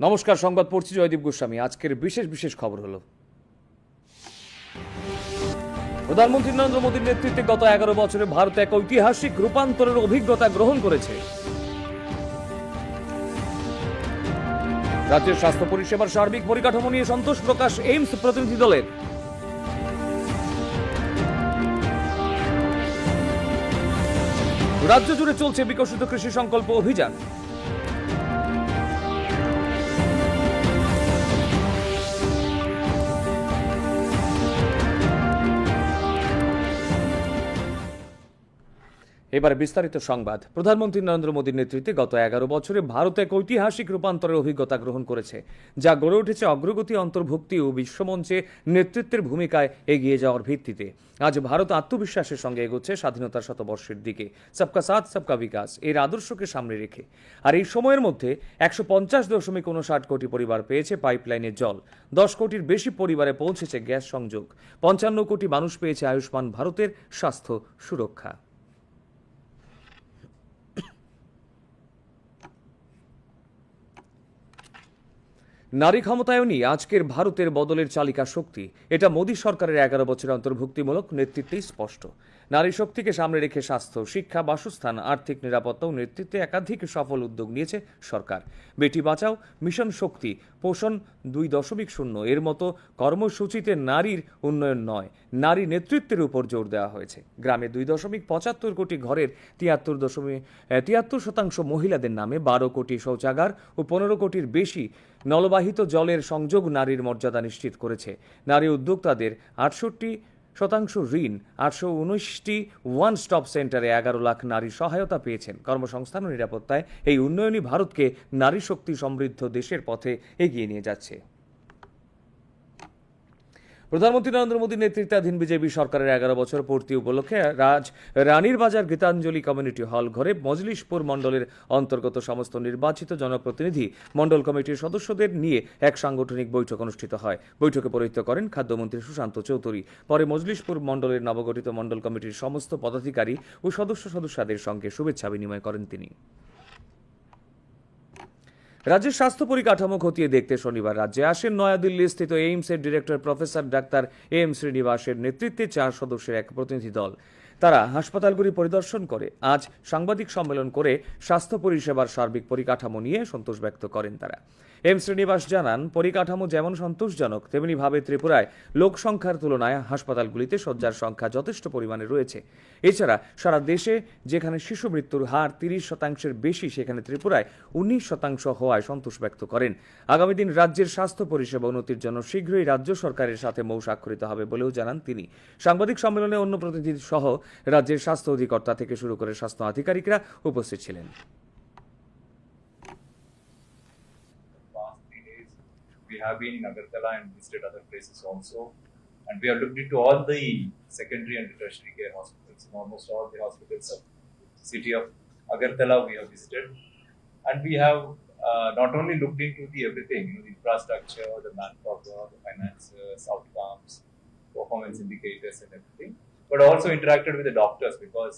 নমস্কার, সংবাদ পড়ছি জয়দীপ গোস্বামী। আজকের বিশেষ খবর হলো, প্রধানমন্ত্রী নরেন্দ্র মোদীর নেতৃত্বে গত 11 বছরে ভারত এক ঐতিহাসিক রূপান্তরের অভিজ্ঞতা গ্রহণ করেছে। রাজ্যের স্বাস্থ্য পরিষেবার সার্বিক পরিকাঠামো নিয়ে সন্তোষ প্রকাশ এইমস প্রতিনিধি দলের। রাজ্য জুড়ে চলছে বিকশিত কৃষি সংকল্প অভিযান। এবারে বিস্তারিত সংবাদ। প্রধানমন্ত্রী নরেন্দ্র মোদীর নেতৃত্বে গত 11 বছরে ভারত এক ঐতিহাসিক রূপান্তরের অভিজ্ঞতা গ্রহণ করেছে, যা গড়ে উঠেছে অগ্রগতি, অন্তর্ভুক্তি ও বিশ্বমঞ্চে নেতৃত্বের ভূমিকায় এগিয়ে যাওয়ার ভিত্তিতে। আজ ভারত আত্মবিশ্বাসের সঙ্গে এগোচ্ছে স্বাধীনতার শতবর্ষের দিকে, সবকা সাথ সবকা বিকাশ এর আদর্শকে সামনে রেখে। আর এই সময়ের মধ্যে 150.59 কোটি পরিবার পেয়েছে পাইপলাইনের জল, 10 কোটির বেশি পরিবারে পৌঁছেছে গ্যাস সংযোগ, 55 কোটি মানুষ পেয়েছে আয়ুষ্মান ভারতের স্বাস্থ্য সুরক্ষা। নারী ক্ষমতায়নই আজকের ভারতের বদলের চালিকা শক্তি, এটা মোদী সরকারের 11 বছরের অন্তর্ভুক্তিমূলক নেতৃত্বেই স্পষ্ট। নারী শক্তিকে সামনে রেখে স্বাস্থ্য, শিক্ষা, বাসস্থান, আর্থিক নিরাপত্তা ও নেতৃত্বে একাধিক সফল উদ্যোগ নিয়েছে সরকার। বেটি বাঁচাও, মিশন শক্তি, পোষণ 2.0 এর মতো কর্মসূচিতে নারীর উন্নয়ন নয়, নারী নেতৃত্বের উপর জোর দেওয়া হয়েছে। গ্রামে 2.75 কোটি ঘরের 73% মহিলাদের নামে, 12 কোটি শৌচাগার ও 15 কোটির বেশি নলবাহিত জলের সংযোগ নারীর মর্যাদা নিশ্চিত করেছে। নারী উদ্যোক্তাদের 68% ঋণ, 819টি ওয়ান স্টপ সেন্টারে 11 লাখ নারী সহায়তা পেয়েছেন। কর্মসংস্থান ও নিরাপত্তায় এই উন্নয়নই ভারতকে নারী শক্তি সমৃদ্ধ দেশের পথে এগিয়ে নিয়ে যাচ্ছে। প্রধানমন্ত্রী নরেন্দ্র মোদীর নেতৃত্বাধীন বিজেপি সরকারের 11 বছর পূর্তি উপলক্ষে রানীর বাজার গীতাঞ্জলি কমিউনিটি হল ঘরে মজলিশপুর মণ্ডলের অন্তর্গত সমস্ত নির্বাচিত জনপ্রতিনিধি, মণ্ডল কমিটির সদস্যদের নিয়ে এক সাংগঠনিক বৈঠক অনুষ্ঠিত হয়। বৈঠকে পৌরোহিত্য করেন খাদ্যমন্ত্রী সুশান্ত চৌধুরী। পরে মজলিশপুর মণ্ডলের নবগঠিত মণ্ডল কমিটির সমস্ত পদাধিকারী ও সদস্যদের সঙ্গে শুভেচ্ছা বিনিময় করেন তিনি। রাজ্যের স্বাস্থ্য পরিকাঠামো খতিয়ে দেখতে শনিবার রাজ্যে আসেন নয়াদিল্লি স্থিত এইমসের ডিরেক্টর প্রফেসর ডাক্তার এম শ্রীনিবাসের নেতৃত্বে 4 সদস্যের এক প্রতিনিধি দল। তারা হাসপাতালগুলি পরিদর্শন করে আজ সাংবাদিক সম্মেলন করে স্বাস্থ্য পরিষেবার সার্বিক পরিকাঠামো নিয়ে সন্তোষ ব্যক্ত করেন তারা। এম শ্রীনিবাস জানান, পরিকাঠামো যেমন সন্তোষজনক, তেমনিভাবে ত্রিপুরায় লোক সংখ্যার তুলনায় হাসপাতালগুলিতে শয্যার সংখ্যা যথেষ্ট পরিমাণে রয়েছে। এছাড়া সারা দেশে যেখানে শিশু মৃত্যুর হার 30%-এর বেশি, সেখানে ত্রিপুরায় 19% হওয়ায় সন্তোষ ব্যক্ত করেন। আগামী দিন রাজ্যের স্বাস্থ্য পরিষেবা উন্নতির জন্য শীঘ্রই রাজ্য সরকারের সাথে মৌ স্বাক্ষরিত হবে বলেও জানান তিনি। সাংবাদিক সম্মেলনে অন্য প্রতিনিধি সহ রাজ্যের স্বাস্থ্য অধিকর্তা থেকে শুরু করে স্বাস্থ্য আধিকারিকরা উপস্থিত ছিলেন। We have been in Agartala and visited other places also, and we have looked into all the secondary and tertiary care hospitals. In almost all the hospitals of the city of Agartala we have visited, and we have not only looked into the everything, the infrastructure, the manpower, the finances, outcomes, performance indicators and everything, but also interacted with the doctors, because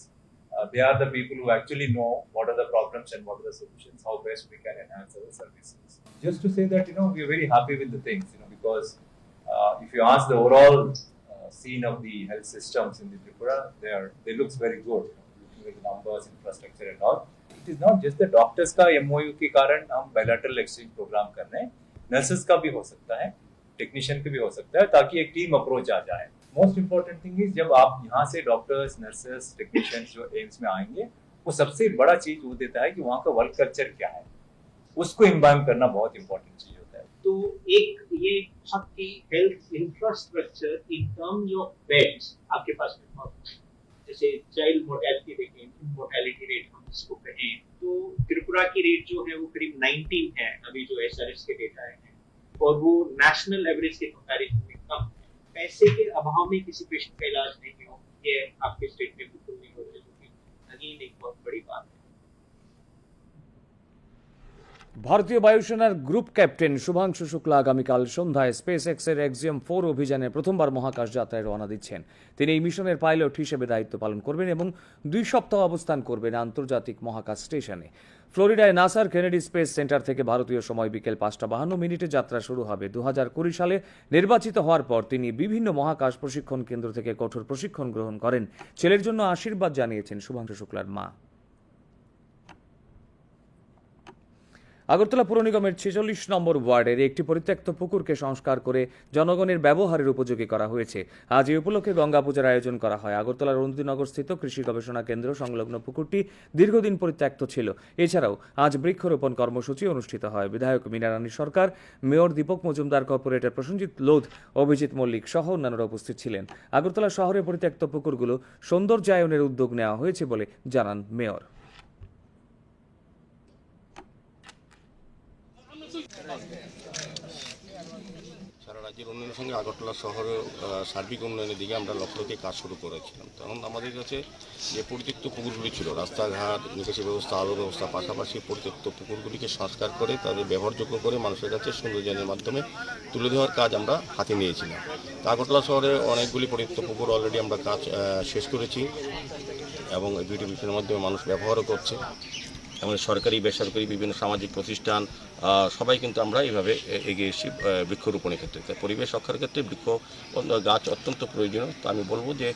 they are the people who actually know what are the problems and what are the solutions, how best we can enhance our services. Just to say that, we are very happy with the things, because if you ask the overall scene of the health systems in the Tripura, they looks very good, looking at the numbers, infrastructure and all. It is not just the doctors का MOU के कारण हम bilateral exchange program कर रहे हैं, nurses का भी हो सकता है, टेक्नीशियन का भी हो सकता है, ताकि एक टीम अप्रोच आ जाए। मोस्ट इम्पोर्टेंट थिंग इज, जब आप यहाँ से डॉक्टर्स, नर्सेस, टेक्नीशियंस जो एम्स में आएंगे, वो सबसे बड़ा चीज वो देता है कि वहाँ का वर्क कल्चर क्या है, उसको इम्बाइब करना बहुत इंपॉर्टेंट चीज होता है। तो एक ये आपकी health infrastructure in terms of beds आपके पास में बहुत, जैसे चाइल्ड मोर्टेलिटी देखें, मोर्टेलिटी रेट हम इसको कहें, तो त्रिपुरा की रेट जो है वो करीब 19 है, अभी जो SRS के डेटा है, और वो नेशनल एवरेज के कंपैरिजन में कम है। पैसे के अभाव में किसी पेशेंट का इलाज नहीं हो, ये आपके स्टेट में बिल्कुल नहीं हो रहा है, जो कि अगेन एक बहुत बड़ी बात है। ভারতীয় বায়ুসেনার গ্রুপ ক্যাপ্টেন শুভাংশু শুক্লা আগামীকাল সন্ধ্যায় স্পেস এক্সের এক্সিয়াম 4 অভিযানে প্রথমবার মহাকাশ যাত্রায় রওনা দিচ্ছেন। তিনি এই মিশনের পাইলট হিসেবে দায়িত্ব পালন করবেন এবং 2 সপ্তাহ অবস্থান করবেন আন্তর্জাতিক মহাকাশ স্টেশনে। ফ্লোরিডায় নাসার কেনেডি স্পেস সেন্টার থেকে ভারতীয় সময় বিকেল 5:52 যাত্রা শুরু হবে। 2020 সালে নির্বাচিত হওয়ার পর তিনি বিভিন্ন মহাকাশ প্রশিক্ষণ কেন্দ্র থেকে কঠোর প্রশিক্ষণ গ্রহণ করেন। ছেলের জন্য আশীর্বাদ জানিয়েছেন শুভাংশু শুক্লার মা। আগরতলা পুর নিগমের 46 নম্বর ওয়ার্ডের একটি পরিত্যক্ত পুকুরকে সংস্কার করে জনগণের ব্যবহারের উপযোগী করা হয়েছে। আজ এই উপলক্ষে গঙ্গা পূজার আয়োজন করা হয়। আগরতলার অরুণাচলনগর স্থিত কৃষি গবেষণা কেন্দ্র সংলগ্ন পুকুরটি দীর্ঘদিন পরিত্যক্ত ছিল। এছাড়াও আজ বৃক্ষরোপণ কর্মসূচি অনুষ্ঠিত হয়। বিধায়ক মীনা রানী সরকার, মেয়র দীপক মজুমদার, কর্পোরেটর প্রসেনজিৎ লোধ, অভিজিৎ মল্লিক সহ অন্যান্যরা উপস্থিত ছিলেন। আগরতলা শহরে পরিত্যক্ত পুকুরগুলো সৌন্দর্যায়নের উদ্যোগ নেওয়া হয়েছে বলে জানান মেয়র। সারা রাজ্যের উন্নয়নের সঙ্গে আগরতলা শহরের সার্বিক উন্নয়নের দিকে আমরা লক্ষ্য রেখে কাজ শুরু করেছিলাম। তখন আমাদের কাছে যে পরিত্যক্ত পুকুরগুলি ছিল, রাস্তাঘাট, নিকাশি ব্যবস্থা, আলো ব্যবস্থা, পাশাপাশি পরিত্যক্ত পুকুরগুলিকে সংস্কার করে তাদের ব্যবহারযোগ্য করে মানুষের কাছে সৌন্দর্যায়নের মাধ্যমে তুলে দেওয়ার কাজ আমরা হাতে নিয়েছিলাম। আগরতলা শহরে অনেকগুলি পরিত্যক্ত পুকুর অলরেডি আমরা কাজ শেষ করেছি এবং বিউটিফিকেশনের মাধ্যমে মানুষ ব্যবহারও করছে। আমাদের সরকারি বেসরকারি বিভিন্ন সামাজিক প্রতিষ্ঠান সবাই কিন্তু আমরা এইভাবে এগিয়ে এসেছি বৃক্ষরোপণের ক্ষেত্রে। তাই পরিবেশ রক্ষার ক্ষেত্রে গাছ অত্যন্ত প্রয়োজনীয়। তো আমি বলবো যে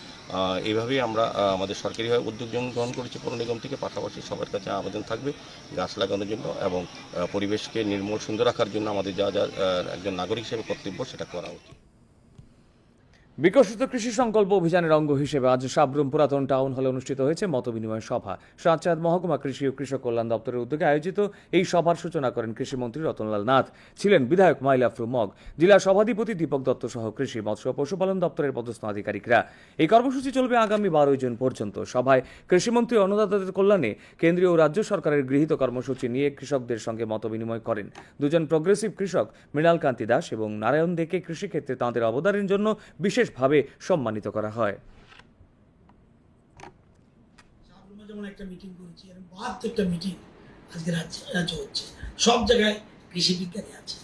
এইভাবেই আমরা আমাদের সরকারিভাবে উদ্যোগ গ্রহণ করেছি পৌর নিগম থেকে। পাশাপাশি সবার কাছে আবেদন থাকবে গাছ লাগানোর জন্য এবং পরিবেশকে নির্মল সুন্দর রাখার জন্য আমাদের যা যা একজন নাগরিক হিসেবে কর্তব্য সেটা করা উচিত। বিকশিত কৃষি সংকল্প অভিযানের অঙ্গ হিসেবে আজ সাবরুম পুরাতন টাউন হলে অনুষ্ঠিত হয়েছে মতবিনিময় সভা। সাতচাঁদ মহকুমা কৃষি ও কৃষক কল্যাণ দপ্তরের উদ্যোগে আয়োজিত এই সভার সূচনা করেন কৃষিমন্ত্রী রতনলাল নাথ। ছিলেন বিধায়ক মাইল আফরু মগ, জেলা সভাধিপতি দীপক দত্ত সহ কৃষি, মৎস্য ও পশুপালন দপ্তরের পদস্থ আধিকারিকরা। এই কর্মসূচি চলবে আগামী 12 জুন পর্যন্ত। সভায় কৃষিমন্ত্রী অন্নদাতাদের কল্যাণে কেন্দ্রীয় ও রাজ্য সরকারের গৃহীত কর্মসূচি নিয়ে কৃষকদের সঙ্গে মতবিনিময় করেন। দুজন প্রগ্রেসিভ কৃষক মৃণাল কান্তি দাস এবং নারায়ণ দেকে কৃষিক্ষেত্রে তাঁদের অবদানের জন্য বিশেষভাবে সম্মানিত করা হয়। যেমন একটা মিটিং করেছি, এরকম 72টা মিটিং আজকে রাজ্যে হচ্ছে। সব জায়গায় কৃষি বিজ্ঞানী আছে,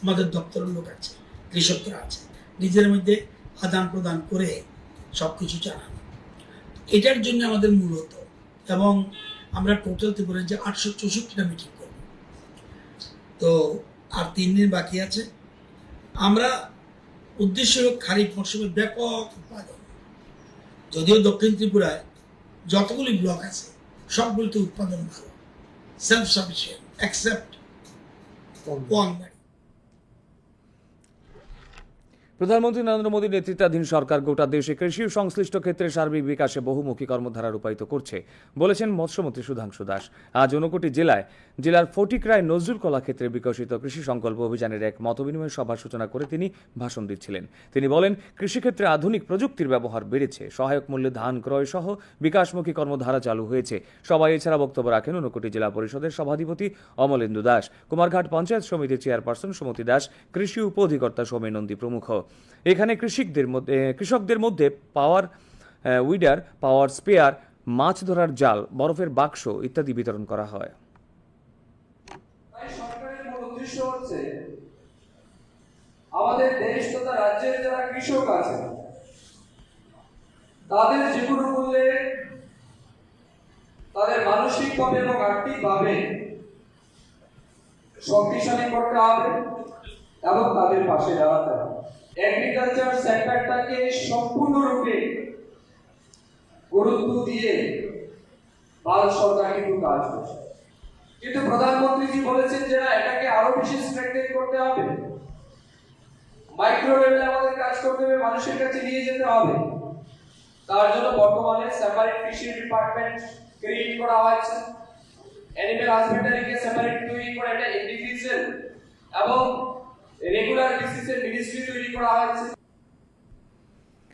আমাদের দপ্তরের লোক আছে, কৃষকরা আছে, নিজের মধ্যে আদান প্রদান করে সব কিছু জানানো। এটার জন্য আমাদের মূলত এবং আমরা টোটাল ত্রিপুরা যে 864টা মিটিং করব। তো আর 3 দিন বাকি আছে। আমরা উদ্দেশ্য হল খারিফ মৌসুমে ব্যাপক উৎপাদন। যদিও দক্ষিণ ত্রিপুরায় যতগুলি ব্লক আছে সবগুলিতে উৎপাদন ভালো, সেলফ সাফিসিয়েন্ট এক্সেপ্ট ওয়াংবাড়ি। প্রধানমন্ত্রী নরেন্দ্র মোদীর নেতৃত্বাধীন সরকার গোটা দেশে কৃষি ও সংশ্লিষ্ট ক্ষেত্রে সার্বিক বিকাশে বহুমুখী কর্মধারা রূপায়িত করছে বলেছেন মৎস্যমন্ত্রী সুধাংশু দাস। আজ 59 জেলার ফটিকরায় নজরুল কলা ক্ষেত্রে বিকশিত কৃষি সংকল্প অভিযানের এক মতবিনিময় সভার সূচনা করে তিনি ভাষণ দিচ্ছিলেন। তিনি বলেন, কৃষিক্ষেত্রে আধুনিক প্রযুক্তির ব্যবহার বেড়েছে, সহায়ক মূল্যে ধান ক্রয় সহ বিকাশমুখী কর্মধারা চালু হয়েছে। সবাই এছাড়া বক্তব্য রাখেন 59 জেলা পরিষদের সভাধিপতি অমলেন্দু দাস, কুমারঘাট পঞ্চায়েত সমিতির চেয়ারপারসন সুমতি দাস, কৃষি উপ অধিকর্তা সৌমেন নন্দী প্রমুখ। এখানে কৃষকদের মধ্যে পাওয়ার উইডার, পাওয়ার স্পেয়ার, মাছ ধরার জাল, বরফের বাক্স ইত্যাদি বিতরণ করা হয়। সরকারের মূল উদ্দেশ্য হচ্ছে আমাদের দেশ তথা রাজ্যের যারা কৃষক আছে তাদের যেকোনো মূল্যে তাদের মানসিকভাবে এবং আর্থিকভাবে শক্তিশালী করতে হবে এবং তাদের পাশে দাঁড়াতে হবে। এগ্রিকালচার সেক্টরটাকে সম্পূর্ণরূপে গুরুত্ব দিয়ে ভারত সরকার কিন্তু কাজ করছে। কিন্তু প্রধানমন্ত্রীজি বলেছেন যে না, এটাকে আরো বেশি স্ট্রেংথেন করতে হবে, মাইক্রো লেভেলে আমাদের কাজ করতে হবে, মানুষের কাছে নিয়ে যেতে হবে। তার জন্য বর্তমানে সেপারেট ফিশারি ডিপার্টমেন্ট ক্রিয়েট করা হয়েছে, অ্যানিমেল হাজবেন্ডারিকে সেপারেট তৈরি করে এটা ইন্টিগ্রেশন এবং রেগুলার বেসিসে মিনিস্ট্রি তৈরি করা হয়েছে।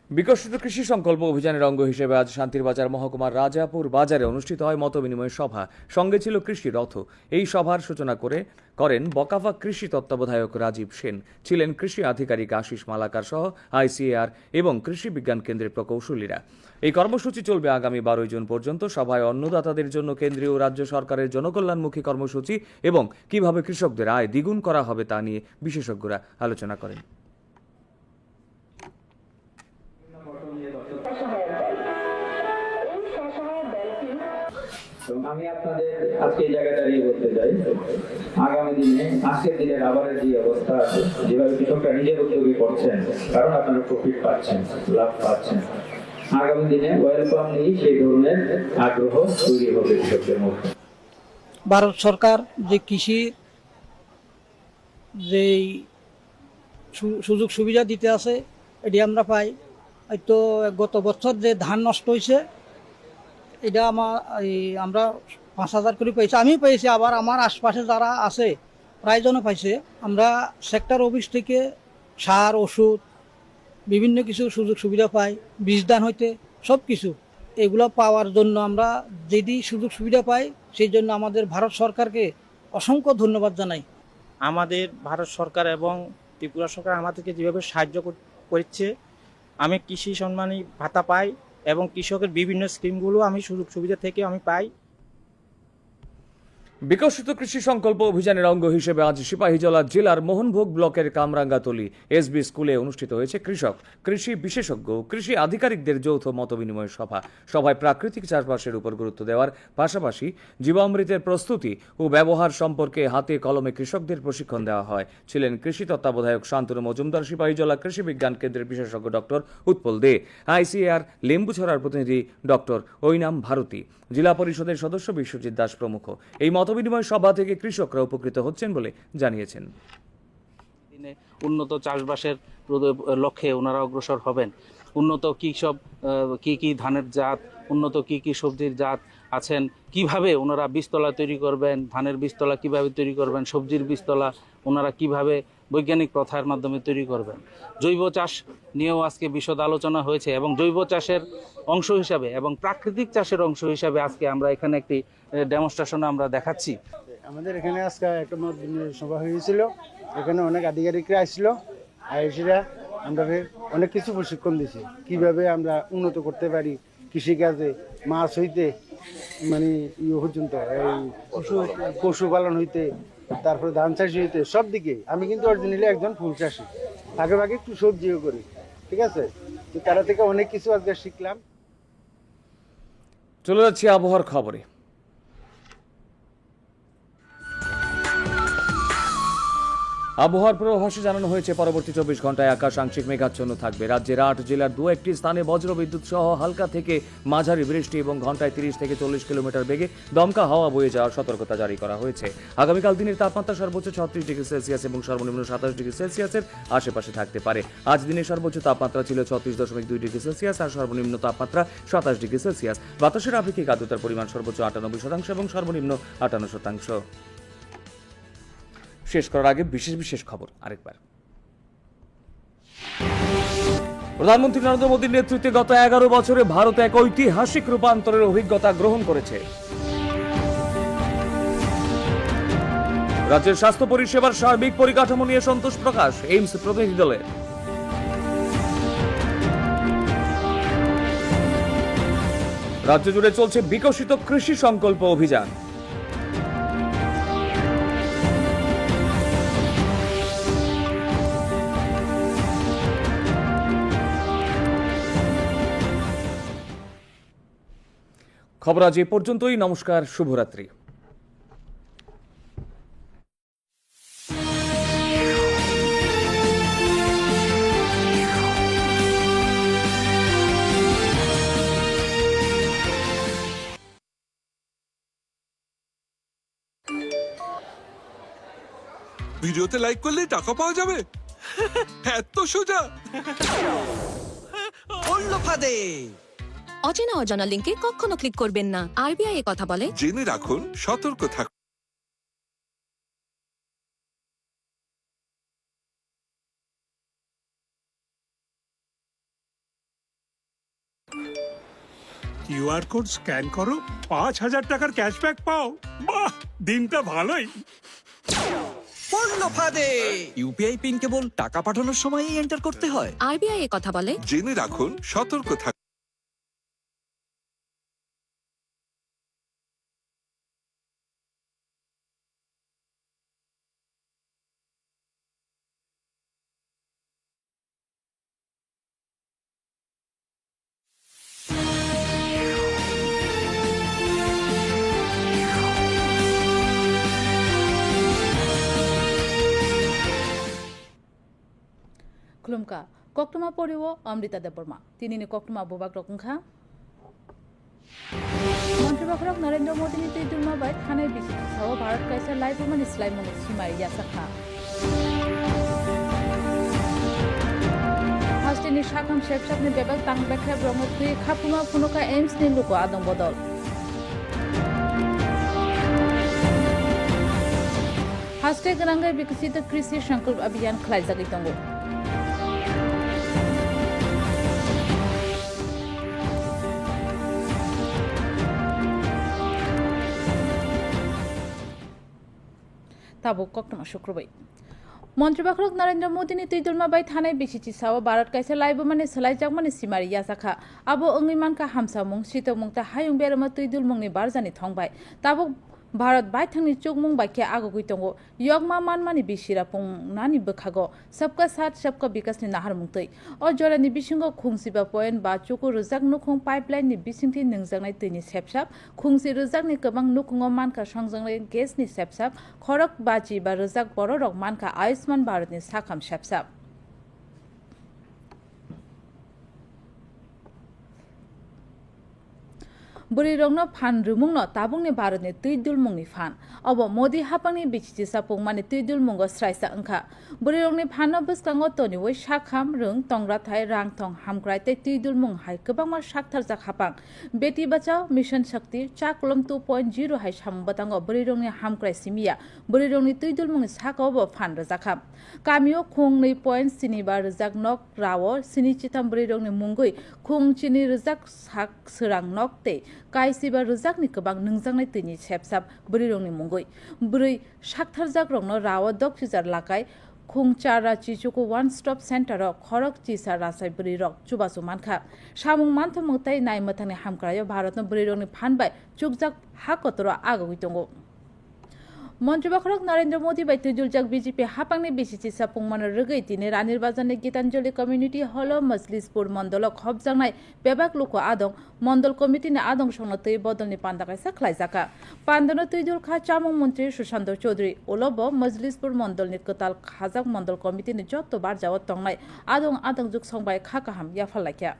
বিকশিত কৃষি সংকল্প অভিযানের অঙ্গ হিসেবে আজ শান্তিরবাজার মহকুমার রাজাপুর বাজারে অনুষ্ঠিত হয় মতবিনিময় সভা। সঙ্গে ছিল কৃষি রথ। এই সভার সূচনা করেন বকাফা কৃষি তত্ত্বাবধায়ক রাজীব সেন, ছিলেন কৃষি আধিকারিক আশিস মালাকার সহ আইসিএআর এবং কৃষি বিজ্ঞান কেন্দ্রের প্রকৌশলীরা। এই কর্মসূচি চলবে আগামী 12 জুন পর্যন্ত। সভায় অন্নদাতাদের জন্য কেন্দ্রীয় ও রাজ্য সরকারের জনকল্যাণমুখী কর্মসূচি এবং কিভাবে কৃষকদের আয় দ্বিগুণ করা হবে তা নিয়ে বিশেষজ্ঞরা আলোচনা করেন। আমি আপনাদের আজকে এই জায়গায় দাঁড়িয়ে বলতে চাই, আগামী দিনে আজকের দিনের আবারের যে অবস্থা আছে, যেভাবে কৃষকরা নিজের উদ্যোগে করছেন, কারণ আপনারা প্রফিট পাচ্ছেন, লাভ পাচ্ছেন, আগামী দিনে ওয়েলকাম নিয়ে সেই ধরনের আগ্রহ তৈরি হবে কৃষকদের মধ্যে। ভারত সরকার যে কৃষি যেই সুযোগ সুবিধা দিতে আছে এটি আমরা পাই। তো গত বছর যে ধান নষ্ট হয়েছে এটা আমরা 5,000 করে পেয়েছি, আমি পেয়েছি, আবার আমার আশপাশে যারা আছে প্রায়জনও পাইছে। আমরা সেক্টর অফিস থেকে সার, ওষুধ, বিভিন্ন কিছু সুযোগ সুবিধা পাই, বীজ দান হইতে সব কিছু। এগুলো পাওয়ার জন্য আমরা যেটি সুযোগ সুবিধা পাই সেই জন্য আমাদের ভারত সরকারকে অসংখ্য ধন্যবাদ জানাই। আমাদের ভারত সরকার এবং ত্রিপুরা সরকার আমাদেরকে যেভাবে সাহায্য করছে, আমি কৃষি সম্মানী ভাতা পাই এবং কৃষকের বিভিন্ন স্কিমগুলো আমি সুযোগ সুবিধা থেকে আমি পাই। বিকশিত কৃষি সংকল্প অভিযানের অঙ্গ হিসেবে আজ সিপাহীজলা জেলার মোহনভোগ ব্লকের কামরাঙ্গাতলী এসবি স্কুলে অনুষ্ঠিত হয়েছে কৃষক, কৃষি বিশেষজ্ঞ ও কৃষি আধিকারিকদের যৌথ মতবিনিময় সভা। সভায় প্রাকৃতিক চাষবাসের উপর গুরুত্ব দেওয়ার পাশাপাশি জীবামৃতের প্রস্তুতি ও ব্যবহার সম্পর্কে হাতে কলমে কৃষকদের প্রশিক্ষণ দেওয়া হয়। ছিলেন কৃষি তত্ত্বাবধায়ক শান্তনু মজুমদার, সিপাহীজলা কৃষি বিজ্ঞান কেন্দ্রের বিশেষজ্ঞ ডক্টর উৎপল দে, আইসিএআর লেম্বুছড়ার প্রতিনিধি ডক্টর ঐনাম ভারতী, জেলা পরিষদের সদস্য বিশ্বজিৎ দাস প্রমুখ। এই মতবিনিময় সভা থেকে কৃষকরা উপকৃত হচ্ছেন বলে জানিয়েছেন। দিনে উন্নত চাষবাসের লক্ষ্যে ওনারা অগ্রসর হবেন। উন্নত কী সব কি ধানের জাত, উন্নত কি সবজির জাত আছেন, কিভাবে ওনারা বীজতলা তৈরি করবেন, ধানের বীজতলা কিভাবে তৈরি করবেন, সবজির বীজতলা ওনারা কিভাবে বৈজ্ঞানিক প্রথার মাধ্যমে তৈরি করবেন। জৈব চাষ নিয়েও আজকে বিশদ আলোচনা হয়েছে এবং জৈব চাষের অংশ হিসাবে এবং প্রাকৃতিক চাষের অংশ হিসাবে আজকে আমরা এখানে একটি ডেমনস্ট্রেশন আমরা দেখাচ্ছি। আমাদের এখানে আজকে একটা সভা হয়েছিল, এখানে অনেক আধিকারিকরা আসছিল, আইসিরা আমরা অনেক কিছু প্রশিক্ষণ দিয়েছি কিভাবে আমরা উন্নত করতে পারি কৃষিকাজে, মাছ হইতে মানে পর্যন্ত এই পশুপালন হইতে, তারপরে ধান চাষ হইতে, সব দিকে। আমি কিন্তু অরিজিনালি একজন ফুল চাষি, ভাগে ভাগে একটু সবজিও করি, ঠিক আছে। তো তারা থেকে অনেক কিছু আজকে শিখলাম। চলে যাচ্ছি আবহাওয়ার খবরে। আবহাওয়ার পূর্বাভাসে জানানো হয়েছে পরবর্তী 24 ঘন্টায় আকাশ আংশিক মেঘাচ্ছন্ন থাকবে। রাজ্যের 8 জেলার 2-1টি স্থানে বজ্রবিদ্যুৎ সহ হালকা থেকে মাঝারি বৃষ্টি এবং ঘন্টায় 30 থেকে 40 কিলোমিটার বেগে দমকা হাওয়া বয়ে যাওয়ার সতর্কতা জারি করা হয়েছে। আগামীকাল দিনের তাপমাত্রা সর্বোচ্চ 36 ডিগ্রি সেলসিয়াস এবং সর্বনিম্ন 27 ডিগ্রি সেলসিয়াসের আশেপাশে থাকতে পারে। আজ দিনের সর্বোচ্চ তাপমাত্রা ছিল 36.2 ডিগ্রি সেলসিয়াস আর সর্বনিম্ন তাপমাত্রা 27 ডিগ্রি সেলসিয়াস। বাতাসের আপেক্ষিক আর্দ্রতার পরিমাণ সর্বোচ্চ 98% এবং সর্বনিম্ন 58%। শেষ করার আগে বিশেষ খবর আরেকবার। প্রধানমন্ত্রী নরেন্দ্র মোদীর নেতৃত্বে গত 11 বছরে ভারত এক ঐতিহাসিক রূপান্তরের অভিজ্ঞতা গ্রহণ করেছে। রাজ্যের স্বাস্থ্য পরিষেবার সার্বিক পরিকাঠামো নিয়ে সন্তোষ প্রকাশ এইমস প্রতিনিধি দলের। রাজ্য জুড়ে চলছে বিকশিত কৃষি সংকল্প অভিযান। খবর আজ এ পর্যন্তই। নমস্কার, শুভরাত্রি। ভিডিওতে লাইক করলে টাকা পাওয়া যাবে? এত সোজা? ফাঁদে অচেনা অজানা লিঙ্কে কখনো ক্লিক করবেন না। আরবিআই কথা বলে, জেনে রাখুন, সতর্ক থাকুন। কিউআর কোড স্ক্যান করো, 5,000 টাকার ক্যাশব্যাক পাও। বাহ, দিনটা ভালোই। পড়লো ফাঁদে। ইউপিআই পিন কেবল টাকা পাঠানোর সময়ই এন্টার করতে হয়। আরবিআই কথা বলে জেনে রাখুন, সতর্ক থাকুন। खुलुमका कक्टमा परिवो अमृता देबबर्मा तिनिनि कक्टमा बोबाक रकंखा मन्त्रिबाखरक नरेन्द्र मोदीनि तैदुरमा बाय थानाय बिसिति साव भारत कायसा लाइबमानि स्लाइमनि सिमाय यासाखा हास्टेनि साखाम शेपसाबनि बेबाक तां बेख्रा ब्रह्मपुत्री खापुमा फुनुका एम्स नि लुको आदम बदल हास्टे गनांगै विकसित कृषि संकल्प अभियान खलायजागै दंगो ताबो कक्टमा शुक्रबार मन्त्रिबाखरक नरेन्द्र मोदीनि तैदुरमा बाय थानाय बिसिति साव भारत कायसा लाइबमानि सोलायजागमानि सिमारि यासाखा आबो अंगिमानका हामसा मुं सितो मुंता हायुं बेरमा तैदुल मुंनि बारजानि थंबाय ताबो भारत बायथांनि चुकमुं बायखे आगुगै दंगो यगमा मानमानि बिसिरा पुंनानि बखागो सबका साथ सबका विकासनि नाहार मुंतै अ जरानि बिसिंगो खुंसिबा पॉइंट बा चुकु रुजाक नुखुं पाइपलाइननि बिसिंथि नोंजांनाय दैनि सेबसाब खुंसि रुजाकनि गोबां नुखुंआव मानका संजांनाय गेसनि सेबसाब खरक बाजि बा रुजाक बर रक मानका आयुष्मान भारतनि साखाम सेबसाब बुरिरंनो फान रुमुंनो ताबुंनि भारतनि तैदुल मुंनि फान अब मोदी हापांनि बिचिति सापुं माने तैदुल मुंगो स्रायसा अंखा बुरिरंनि फानो बस्कांगो तनि वै साखाम रों तंग्राथाय रां थं हामग्राय तै तैदुल मुं हाय गोबांमा साकथार जाक हापां बेटी बचाओ मिशन शक्ति चाकलम 2.0 हाय सामबतांगो बुरिरंनि हामग्राय सिमिया बुरिरंनि तैदुल मुंनि साकावबो फान रजाखाम कामियो खुं 2.7 रजाक नक रावो सिनि चिताम बुरिरंनि मुंगै खुं चिनि रजाक साक सोरां नक ते कायसिबा रुजाकनि गोबां नोंजांनाय दैनि सेबसाब बुरिरंनि मुंगै बुरै साकथारजाक रंनो रावो दक्सिजार लाकाय खुंचारा चिचुको वन स्टप सेन्टर खरक चिसा रासाय बुरिरक चुबासु मानखा सामुं मानथ मुंताय नाय मथानि हामक्रायो भारतनो बुरिरंनि फानबाय चुकजाक हाकतरो आगुगै दंगो मन्त्रिबाखरक नरेन्द्र मोदी बाय तैदुलजाक बीजेपी हापांनि बिसिति सापुं मन रगै दिनै रानिर बाजारनि गीताञ्जलि कम्युनिटी हल मजलिसपुर मण्डलक हबजांनाय बेबाक लुको आदं मण्डल कमिटिनि आदं संनो तै बदलनि पान्दाकायसा खलायजाका पान्दनो तैदुल खा चामुं मन्त्री सुशान्त चौधरी ओलब मजलिसपुर मण्डलनि कताल खाजाक मण्डल कमिटिनि जत्त बारजाव तंनाय आदं आदं जुग संबाय खाकाहाम याफालाक्या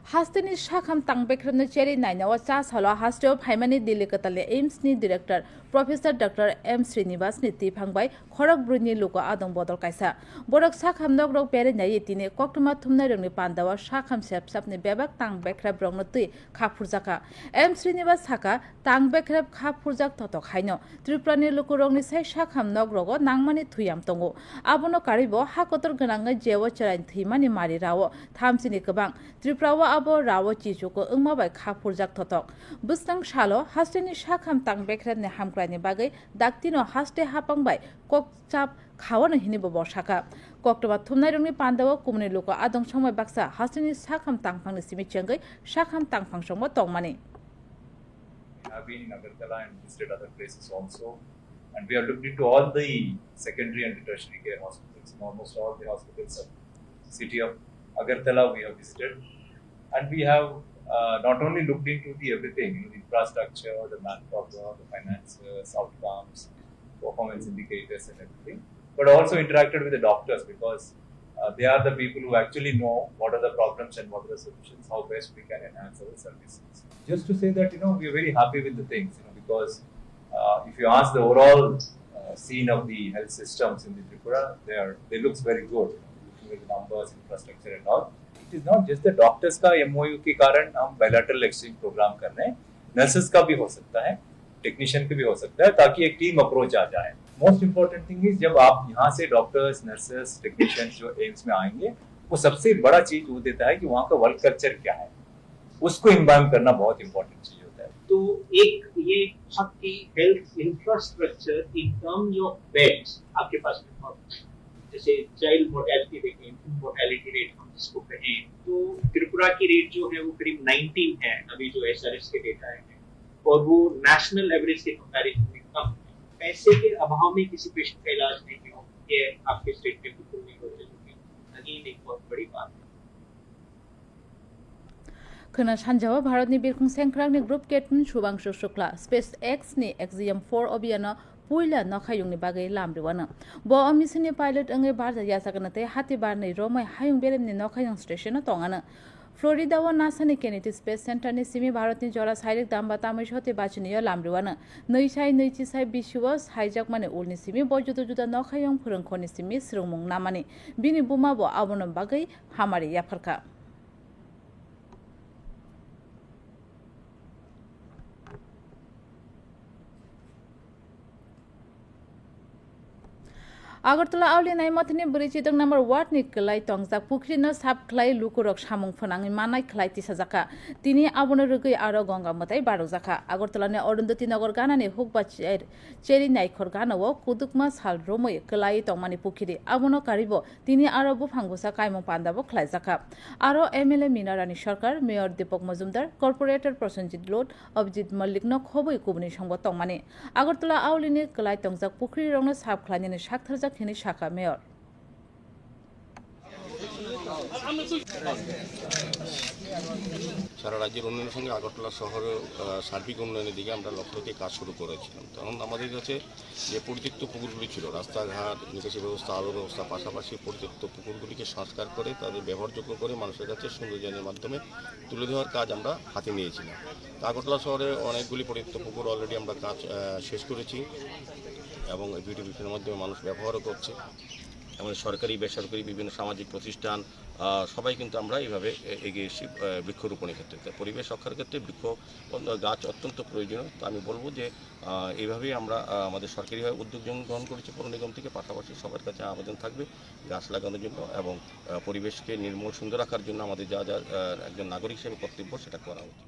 हास्टेनि साखाम तांबेख्रमनो चेरि नायनावा चा सालो हास्टेव फाइमानि दिल्ली कतालनि एम्सनि डाइरेक्टर प्रोफेसर डॉक्टर एम श्रीनिवासनि तिफांबाय खरक ब्रुनि लुको आदं बदल कायसा बरक साखाम नगरक बेरेनाय तिने कक्टमा थुमनाय रंनि पान्दावा साखाम सेबसाबनि बेबाक तांबेख्रब रंनो तै खाफुरजाका एम श्रीनिवास साका तांबेख्रब खाफुरजाक तत खायनो त्रिपुरानि लुको रंनि साय साखाम नगरक नांमानि थुयाम तंगो आबनो कारिबो हाकतर गनाङै जेव चराइन थैमानि मारि रावो थामसिनि गोबां त्रिपुरावा आबो रावो चिचुको ओंमाबाय खाफुरजाक ततक बुस्तां सालो हास्टेनि साखाम तांबेख्रबनि हामक्रायनि बागै दाक्तिनो हास्टे हापांबाय ककचाप खावनो हिनिबो बसाका कक्टमा थुमनाय रंनि पान्दाव कुमनि लुको आदं समय Baksa हास्टेनि साखाम तांफांनि सिमिचंगै साखाम तांफां संबो तंमानि We have been in Agartala and visited other places also, and we have looked into all the secondary and tertiary care hospitals. In almost all the hospitals of the city of Agartala we have visited, and we have not only looked into the everything, the infrastructure, the manpower, the finances, outcomes, performance indicators and everything, but also interacted with the doctors because they are the people who actually know what are the problems and what are the solutions, how best we can enhance our services. Just to say that, we are very happy with the things, because if you ask the overall scene of the health systems in the Tripura, they looks very good, looking at the numbers, infrastructure and all. It is not just the doctors का MOU के कारण हम bilateral exchange program कर रहे हैं, nurses का भी हो सकता है, टेक्नीशियन का भी हो सकता है, ताकि एक टीम अप्रोच आ जाए. मोस्ट इम्पोर्टेंट थिंग इज जब आप यहाँ से डॉक्टर्स, नर्सेस, टेक्नीशियंस जो एम्स में आएंगे, वो सबसे बड़ा चीज वो देता है कि वहाँ का वर्क कल्चर क्या है, उसको इम्बाइब करना बहुत इंपॉर्टेंट चीज होता है। तो एक ये आपकी health infrastructure in terms of beds आपके पास में बहुत, जैसे चाइल्ड मोर्टेलिटी देखें, मोर्टेलिटी रेट हम जिसको कहें, तो त्रिपुरा की रेट जो है वो करीब 19 है अभी जो SRS के डेटा है, और वो नेशनल एवरेज के कंपैरिजन में कम है। पैसे के अभाव में किसी पेशेंट का इलाज नहीं हो, ये आपके स्टेट में बिल्कुल नहीं हो रही, अगेन एक बहुत बड़ी बात है। खोना सानजावा भारतनि बिरखं सेंक्रांनि group captain Shubhanshu Shukla space X नि एक्जियम 4 अभियान पुइला नखायुंनि बागै लामरिवानो बो मिसननि पायलट अंगे बारजा यासागनते हाति बारनै रोमै हायुं बेरेमनि नखायुं स्टेशन तंगानो फ्लोरिडाव नासानि केनेडी स्पेस सेंटरनि सिमी भारतनि जरा साइरिक दाम्बा तामै सते बाचिनियो लामरिवानो नैसाय नैचिसाय बिशुव साइजाक माने उलनि सिमी बजुदु जुदा नखायुं फोरोंखनि सिमी स्रुंमुं नामानि बिनि बुमाबो आबोनो बागै हामारि याफारका आगरतला आवलिनाय मथनि ब्रैजिदों नम्बर वार्डनि कलाई तंजाक पुख्रिनो साबख्लाय लुकुरक सामुं फोनाङै मानाय खलाय तिसाजाखा तिनि आबोनो रुगै आरो गंगा मथाय बारौजाखा आगरतलानि अरुंधति नगर गानानि हुकबा चेरी नायखर गानाव कुदुकमा साल रोमै कलाई तंमानि पुख्रि आबोनो कारिबो तिनि आरो बुफांगुसा कायमं पान्दाबो खलायजाखा आरो MLA मीनारानी सरकार मेयर दीपक मजुमदार कॉर्पोरेटर प्रसन्नजित लोड अभिजित मल्लिकनो खबै कुबनि संग तंमानि आगरतला आवलिनि कलाई तंजाक पुख्रि रंनो साबख्लायनि साखथारजाक खिनि शाखा मेयर সারা রাজ্যের উন্নয়নের সঙ্গে আগরতলা শহরের সার্বিক উন্নয়নের দিকে আমরা লক্ষ্য রেখে কাজ শুরু করেছিলাম। তখন আমাদের কাছে যে পরিত্যক্ত পুকুরগুলি ছিল, রাস্তাঘাট, নিকাশি ব্যবস্থা, আলো ব্যবস্থা, পাশাপাশি পরিত্যক্ত পুকুরগুলিকে সংস্কার করে তাদের ব্যবহারযোগ্য করে মানুষের কাছে সৌন্দর্যের মাধ্যমে তুলে দেওয়ার কাজ আমরা হাতে নিয়েছিলাম। আগরতলা শহরে অনেকগুলি পরিত্যক্ত পুকুর অলরেডি আমরা কাজ শেষ করেছি এবং ভিডিওর মাধ্যমে মানুষ ব্যবহারও করছে। আমাদের সরকারি বেসরকারি বিভিন্ন সামাজিক প্রতিষ্ঠান সবাই কিন্তু আমরা এইভাবে এগিয়ে এসেছি বৃক্ষরোপণের ক্ষেত্রে। পরিবেশ রক্ষার ক্ষেত্রে বৃক্ষ গাছ অত্যন্ত প্রয়োজনীয়। তো আমি বলবো যে এইভাবেই আমরা আমাদের সরকারিভাবে উদ্যোগ গ্রহণ করেছি পৌর নিগম থেকে, পাশাপাশি সবার কাছে আবেদন থাকবে গাছ লাগানোর জন্য এবং পরিবেশকে নির্মল সুন্দর রাখার জন্য আমাদের যা যা একজন নাগরিক হিসেবে কর্তব্য সেটা করা উচিত।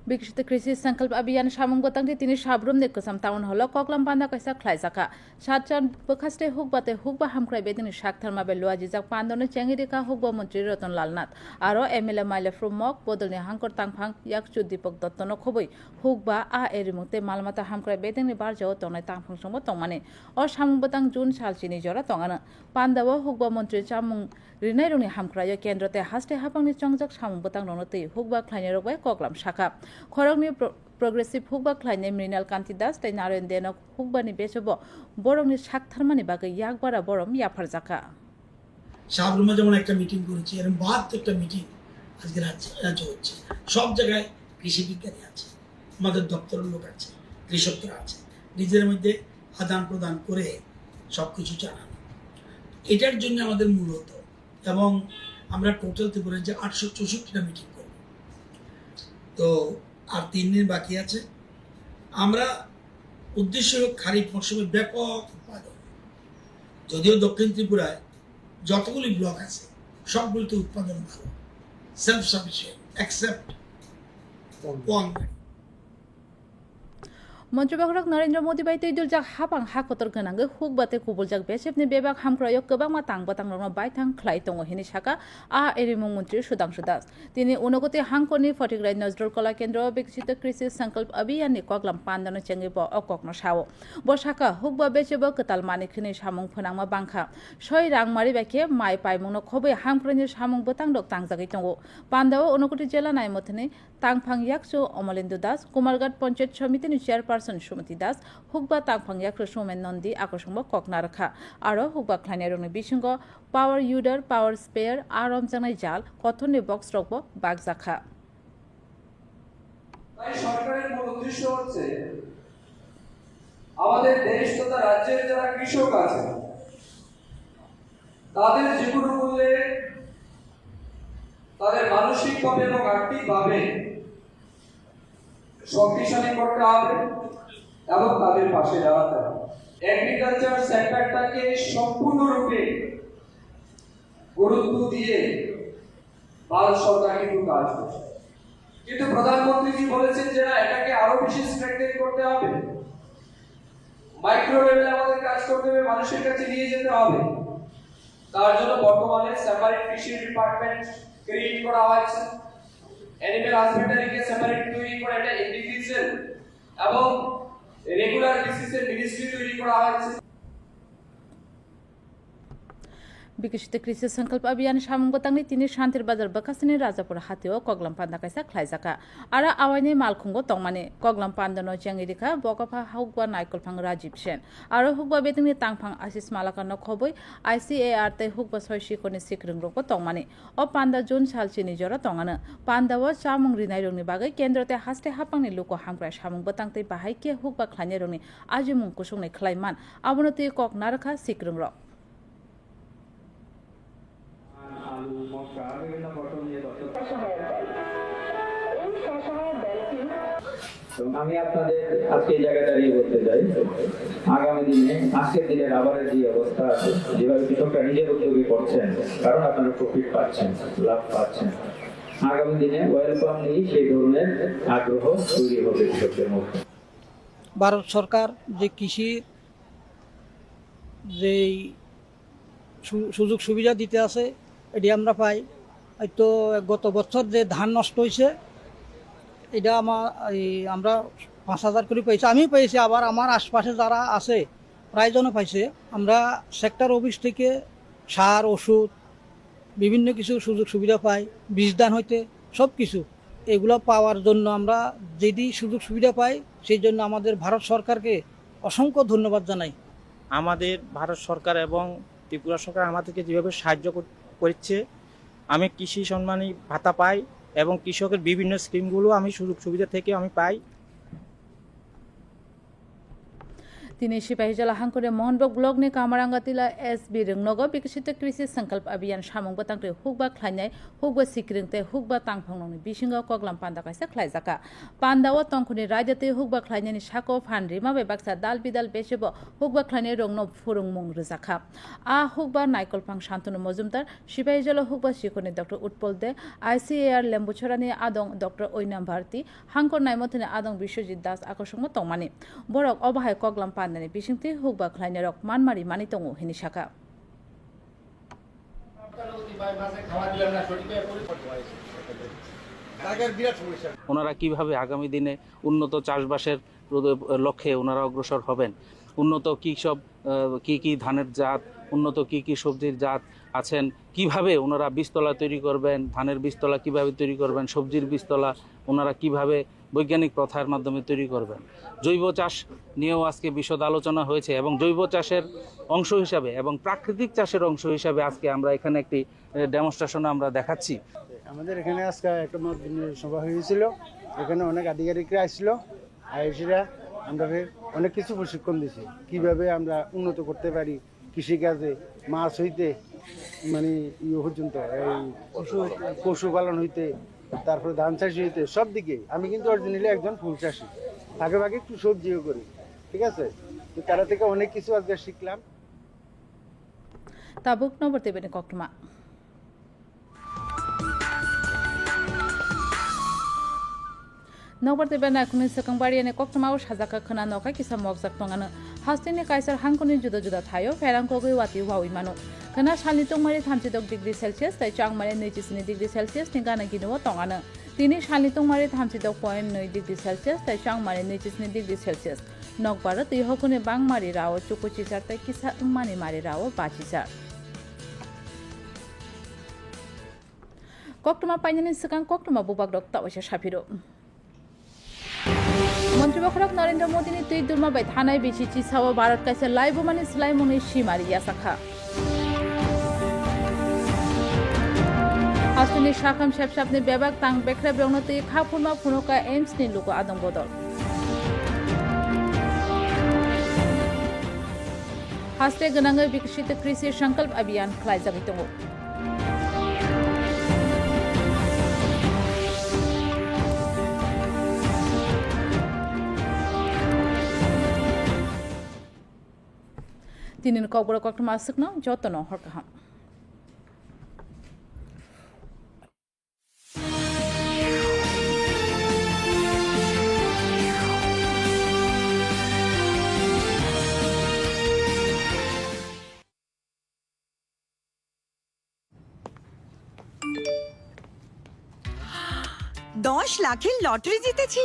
विकसित कृषि संकल्प अभियान सामुं गोतांनि तिनि साब्रुम ने कसम टाउन हल कक्लाम पान्दा कैसा खलायजाखा सातजन बखास्ते हुकबाते हुकबा हामख्राय बेदिनि साखथारमा बे लुआजिजाक पान्दनो चेंगिरिका हुकबा मंत्री रतन लाल नाथ आरो MLA माइलेफ्रु मक बदलनि हांकर तांफां याकचु दीपक दत्तनो खबै हुकबा आ एरिमुते मालमाता हामख्राय बेदिनि बारजाव तंनाय तांफां संबो तंमाने अ सामुं बोतां जुन सालसिनि जरा तंगानो पान्दाव हुकबा मंत्री चामुं रिनाय रंनि हामख्राय केन्द्रते हास्ते हापांनि चंगजाक सामुं बोतां रनोतै हुकबा खलायनि रगबाय कक्लाम शाखा खरंनि प्रोग्रेसिव हुकबा खलायनाय मृणाल कान्ति दास तै नारायण देनक हुकबानि बेचबो बरंनि साखथारमानि बागै याकबारा बरम याफारजाखा সাবরুমে যেমন একটা মিটিং করেছি, এরকম একটা মিটিং আজকে রাজ্য হচ্ছে। সব জায়গায় কৃষি বিজ্ঞানী আছে, আমাদের দপ্তরের লোক আছে, কৃষকরা আছে, নিজের মধ্যে আদান প্রদান করে সব কিছু জানানো। এটার জন্য আমাদের মূলত এবং আমরা টোটাল ত্রিপুরার যে 864টা মিটিং করব, তো আর 3 দিন বাকি আছে। আমরা উদ্দেশ্য হল খারিফ মৌসুমে ব্যাপক উৎপাদন। যদিও দক্ষিণ ত্রিপুরায় যতগুলি ব্লক আছে সবগুলিতে উৎপাদন ভালো, সেলফ সাফিসিয়েন্ট এক্সেপ্ট পোয়াংগাড়ি। मन्त्रिबाखरक नरेन्द्र मोदी बाय तैदुल जाक हापां हाकतर गोनांगै हुकबाते कुबुल जाक बेसेबनि बेबाक हामख्रायो गोबांमा तांबातां रंनो बायथां खलाय दङ हिनि साका आ एरिमुं मन्त्री सुदांशु दास तिनि उनगति हांखरनि फटिग्राय नजरुल कला केन्द्र विकसित कृषि संकल्प अभियाननि कग्लाम पान्दनो चेंगिबो अककनो सावो ब साका हुकबा बेचेबो कताल मानिखनि सामुं फोनांमा बांखा सय रांमारि बाके माइ पाइमुंनो खबै हामख्रायनि सामुं बोतां दक तांजागै दङ पान्दाव उनगति जिल्ला नायमथनि तांफां याकसु अमलेन्दु दास कुमारघाट पंचायत समितिनि चेयारपारसन सुमति दास हुकबा तांफां याकसु सोमेन नन्दी आकर्षंबो ककना रखा आरो हुकबा खलायनाय रंनि बिसिंग पावर युडर पावर स्पेयर आरम जानाय जाल कथननि बक्स रकबो बागजाखा। তাই সরকারের মূল উদ্দেশ্য হচ্ছে আমাদের দেশ তথা রাজ্যের যারা কৃষক আছে তাদের জীবন মূল্যে তাদের মানসিকভাবে এবং আর্থিকভাবে শক্তিশালী করতে হবে এবং তাদের পাশে দাঁড়াতে হবে। এগ্রিকালচার সেক্টরটাকে সম্পূর্ণরূপে গুরুত্ব দিয়ে ভারত সরকার কিন্তু কাজ করছে, কিন্তু প্রধানমন্ত্রীজি বলেছেন যে না, এটাকে আরো বেশি স্ট্রেংথেন করতে হবে, মাইক্রো লেভেলে আমাদের কাজ করতে হবে, মানুষের কাছে নিয়ে যেতে হবে। তার জন্য বর্তমানে সেপারেট ফিশারি ডিপার্টমেন্ট ক্রিয়েট করা হয়েছে, অ্যানিমেল হাজবেন্ডারিকে সেপারেট তৈরি করে এটা ইন্টিগ্রেশন এবং রেগুলার বেসিসে মিনিস্ট্রি তৈরি করা হয়েছে। বিকশিত কৃষি সংকল্প অভিযান সামুং গতাংনি তিনি শান্তির বাজার বাকাসনি রাজাপুর হাতেও কগলাম পান্ডা কাইসা খ্লাইজাকা আর আওয়াইনি মালখুঙ্গ তংমানে কগলাম পান্ডানো চেঙ্গিরিখা বকাফা হাউকবা নাইকলফাং রাজীব সেন আর হুকবা বেতংনি তাংফাং আশিস মালাকানো খবই ICAR তে হুকবা সয়সিকনি সিকরিংরকো তংমানে ও পান্ডা জুন সালচিনি জরা তংআনো পান্ডাও চামুং রিনাই রংনি বাগै কেন্দ্রতে হাস্তে হাপাংনি লুকো হামপ্রাय সামুং গতাংতে বাহাইকে হুকবা খ্লাইনে রংনি আজमुं कुसुंनि ख्लाइमान आबनति कक नारखा सिकरिंग्र আমি আপনাদের আজকে এই জায়গায় দাঁড়িয়ে বলতে চাই, আগামী দিনে আজকের দিনের আবারের যে অবস্থা আছে, যেভাবে কৃষকরা নিজের উদ্যোগে করছেন, কারণ আপনারা প্রফিট পাচ্ছেন, লাভ পাচ্ছেন, আগামী দিনে ওয়েলকাম নিয়ে সেই ধরনের আগ্রহ তৈরি হবে কৃষকদের মধ্যে। ভারত সরকার যে কৃষির যে সুযোগ সুবিধা দিতে আছে এটি আমরা পাই। হয়তো গত বছর যে ধান নষ্ট হয়েছে এটা আমরা 5,000 করে পেয়েছি, আমি পেয়েছি, আবার আমার আশপাশে যারা আছে প্রায়জনও পাইছে। আমরা সেক্টর অফিস থেকে সার, ওষুধ, বিভিন্ন কিছু সুযোগ সুবিধা পাই, বীজ দান হইতে সব কিছু। এগুলো পাওয়ার জন্য আমরা যেটি সুযোগ সুবিধা পাই সেই জন্য আমাদের ভারত সরকারকে অসংখ্য ধন্যবাদ জানাই। আমাদের ভারত সরকার এবং ত্রিপুরা সরকার আমাদেরকে যেভাবে সাহায্য করছে, আমি কৃষি সম্মানী ভাতা পাই এবং কৃষকের বিভিন্ন স্কিমগুলো আমি সুযোগ সুবিধা থেকে আমি পাই। তিনি सिपाहीजला हांखुरे मोहनबग ब्लॉकनि कामारांगातिला SB रंगनगो विकसित कृषि संकल्प अभियान सामुं गतांग्रे हुकबा ख्लाइनाय हुकबा सिक्रिंगते हुकबा तांगफांगनि बिसिंगाव कगलाम पान्दा काइसा ख्लाइजाका पान्दाव तंखुनि रायजाते हुकबा ख्लाइनायनि साको फानरि माबे बाक्सा दाल बिदाल बेसेबो हुकबा ख्लाइनाय रंगनो फुरुंमुं रोजाखा आ हुकबा नायकलफां शान्तनु मजुमदार सिपाहीजला हुकबा सिखनि डॉक्टर उत्पल दे ICAR लेम्बुछरानि आदं डॉक्टर ओइनाम भारती हांखर नायमथनि आदं विश्वजित दास आकर्षंग तंमानि बरक अबाहाय कगलाम पान्दानि बिसिंथि हुकबा ख्लाइनाय रक मानमारि मानि तंगो हिनि शाखा ওনারা কিভাবে আগামী দিনে উন্নত চাষবাসের লক্ষ্যে ওনারা অগ্রসর হবেন, উন্নত কী সব কি ধানের জাত, উন্নত কি সবজির জাত আছেন, কিভাবে ওনারা বীজতলা তৈরি করবেন, ধানের বীজতলা কিভাবে তৈরি করবেন, সবজির বীজতলা ওনারা কিভাবে বৈজ্ঞানিক প্রথার মাধ্যমে তৈরি করবেন। জৈব চাষ নিয়েও আজকে বিশদ আলোচনা হয়েছে এবং জৈব চাষের অংশ হিসাবে এবং প্রাকৃতিক চাষের অংশ হিসাবে আজকে আমরা এখানে একটি ডেমনস্ট্রেশন আমরা দেখাচ্ছি। আমাদের এখানে আজকে একটা মত বিনিময় সভা হয়েছিল, এখানে অনেক আধিকারিকরা আসছিল, আইসিরা আমরা অনেক কিছু প্রশিক্ষণ দিছি কিভাবে আমরা উন্নত করতে পারি কৃষিকাজে, মাছ হইতে মানে পর্যন্ত এই পশুপালন হইতে, তারপরে ধান চাষি হইতে, সব দিকে। আমি কিন্তু অরিজিনালি একজন ফুল চাষি, ভাগে ভাগে একটু সবজিও করি, ঠিক আছে। তো তারা থেকে অনেক কিছু আজকে শিখলাম। তাবুক নবরতে বেনে কক্টমা नगरते बेना खुनि सकंबारि ने कक्टमाव साजाका खोना नका किसा मगजाक तंगानो हास्टिनि काइसार हांखुनि जुदा जुदा थायो फेरांको गयवाति वावि मानो खोना सालनि तंमारि 36 डिग्री सेल्सियस ताइ चांगमारि 29 डिग्री सेल्सियस नि गाना गिनो तंगानो तिनि सालनि तंमारि 36.2 डिग्री सेल्सियस ताइ चांगमारि 29 डिग्री सेल्सियस नगबार तैहकुनि बांगमारि राव चुकुचिसार ताइ किसा उमानि मारि राव बाचिसार कक्टमा पाइनानि सिगां कक्टमा बुबाक डक तावसे साफिरो मंत्री बखरक नरेंद्र मोदी ने ट्वीट दुरमा बाय थानाय बिचिची साव भारत काइसे लाइव माने स्लाइमुनि सिमारि यासाखा आसुनि शाखाम शेपशापनि बेबाक तांग बेख्रा बेवनो तै खाफुरमा फुनोका एम्स नि लुको आदम बदल हास्ते गनांगै विकसित कृषि संकल्प अभियान ख्लाइजागै दङ तिनिन कबरा कक्टमा सकना जतन हरकाहाम 10 লাখের লটারি জিতেছি